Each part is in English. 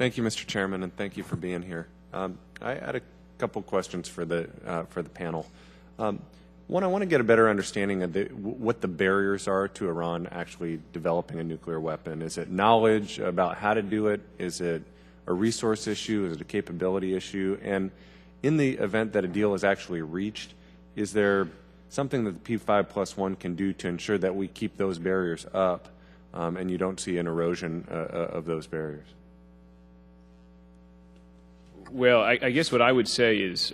Thank you, Mr. Chairman, and thank you for being here. I had a couple questions for the panel. One, I want to get a better understanding of what the barriers are to Iran actually developing a nuclear weapon. Is it knowledge about how to do it? Is it a resource issue? Is it a capability issue? And in the event that a deal is actually reached, is there something that the P5+1 can do to ensure that we keep those barriers up and you don't see an erosion of those barriers? Well, I guess what I would say is,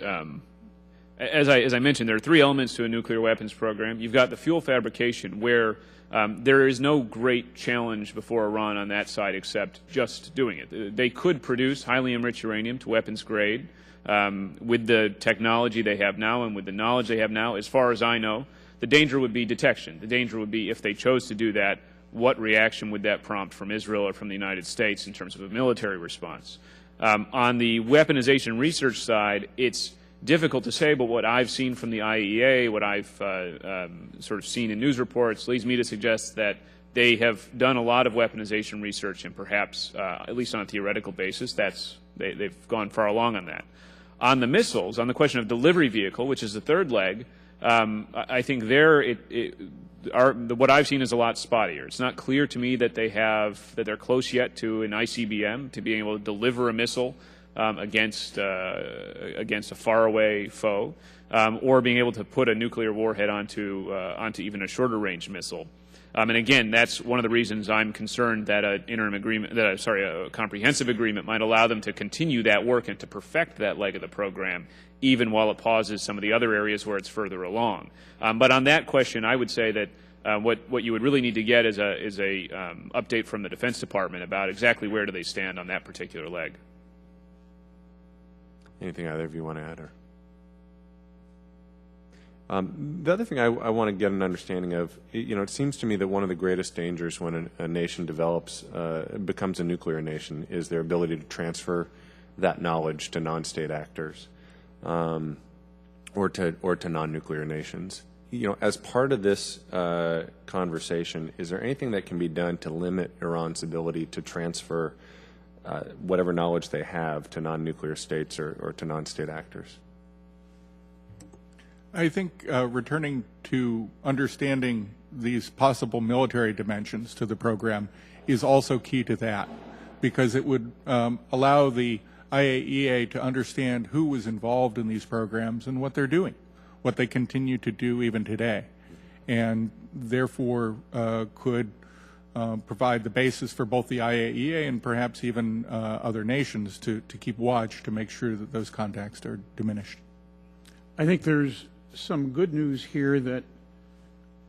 as I mentioned, there are three elements to a nuclear weapons program. You've got the fuel fabrication, where there is no great challenge before Iran on that side except just doing it. They could produce highly enriched uranium to weapons grade with the technology they have now and with the knowledge they have now. As far as I know, the danger would be detection. The danger would be if they chose to do that, what reaction would that prompt from Israel or from the United States in terms of a military response? On the weaponization research side, it's difficult to say, but what I've seen from the IAEA, what I've sort of seen in news reports, leads me to suggest that they have done a lot of weaponization research, and perhaps, at least on a theoretical basis, they've gone far along on that. On the missiles, on the question of delivery vehicle, which is the third leg, I think what I've seen is a lot spottier. It's not clear to me that they're close yet to an ICBM, to being able to deliver a missile against a faraway foe, or being able to put a nuclear warhead onto even a shorter range missile. And again, that's one of the reasons I'm concerned that a comprehensive agreement might allow them to continue that work and to perfect that leg of the program, even while it pauses some of the other areas where it's further along. But on that question, I would say that what you would really need to get is a update from the Defense Department about exactly where do they stand on that particular leg. Anything either of you want to add? The other thing I want to get an understanding of, it seems to me that one of the greatest dangers when a nation becomes a nuclear nation is their ability to transfer that knowledge to non-state actors or to non-nuclear nations. As part of this conversation, is there anything that can be done to limit Iran's ability to transfer whatever knowledge they have to non-nuclear states or to non-state actors? I think returning to understanding these possible military dimensions to the program is also key to that, because it would allow the IAEA to understand who was involved in these programs and what they're doing, what they continue to do even today, and therefore could provide the basis for both the IAEA and perhaps even other nations to keep watch to make sure that those contacts are diminished. I think there's some good news here that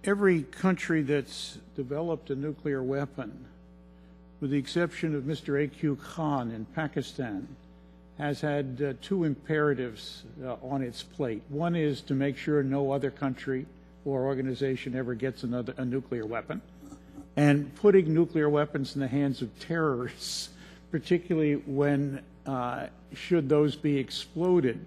every country that's developed a nuclear weapon, with the exception of Mr. A.Q. Khan in Pakistan, has had two imperatives on its plate. One is to make sure no other country or organization ever gets a nuclear weapon, and putting nuclear weapons in the hands of terrorists, particularly when, should those be exploded,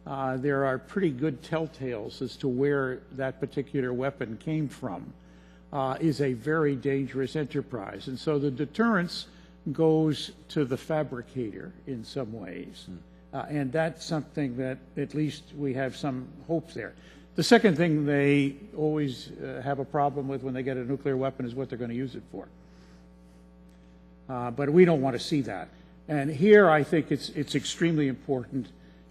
there are pretty good telltales as to where that particular weapon came from, is a very dangerous enterprise. And so the deterrence goes to the fabricator in some ways. And that's something that at least we have some hopes there. The second thing they always have a problem with when they get a nuclear weapon is what they're going to use it for. But we don't want to see that. And here I think it's extremely important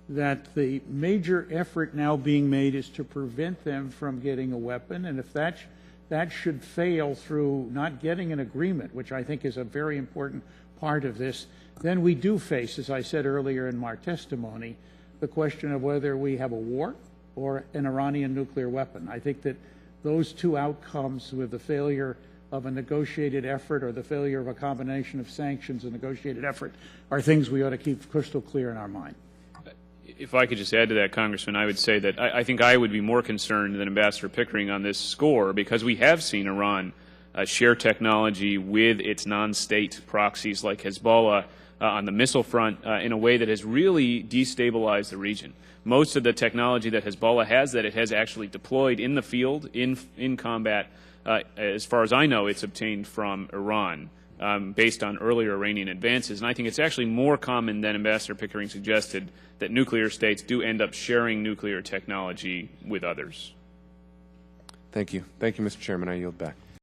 that the major effort now being made is to prevent them from getting a weapon, and if that should fail through not getting an agreement, which I think is a very important part of this, then we do face, as I said earlier in my testimony, the question of whether we have a war or an Iranian nuclear weapon. I think that those two outcomes, with the failure of a negotiated effort or the failure of a combination of sanctions and negotiated effort, are things we ought to keep crystal clear in our mind. If I could just add to that, Congressman, I would say that I think I would be more concerned than Ambassador Pickering on this score, because we have seen Iran share technology with its non-state proxies like Hezbollah on the missile front in a way that has really destabilized the region. Most of the technology that Hezbollah has, that it has actually deployed in the field, in combat, as far as I know, it's obtained from Iran. based on earlier Iranian advances. And I think it's actually more common than Ambassador Pickering suggested that nuclear states do end up sharing nuclear technology with others. Thank you. Thank you, Mr. Chairman. I yield back.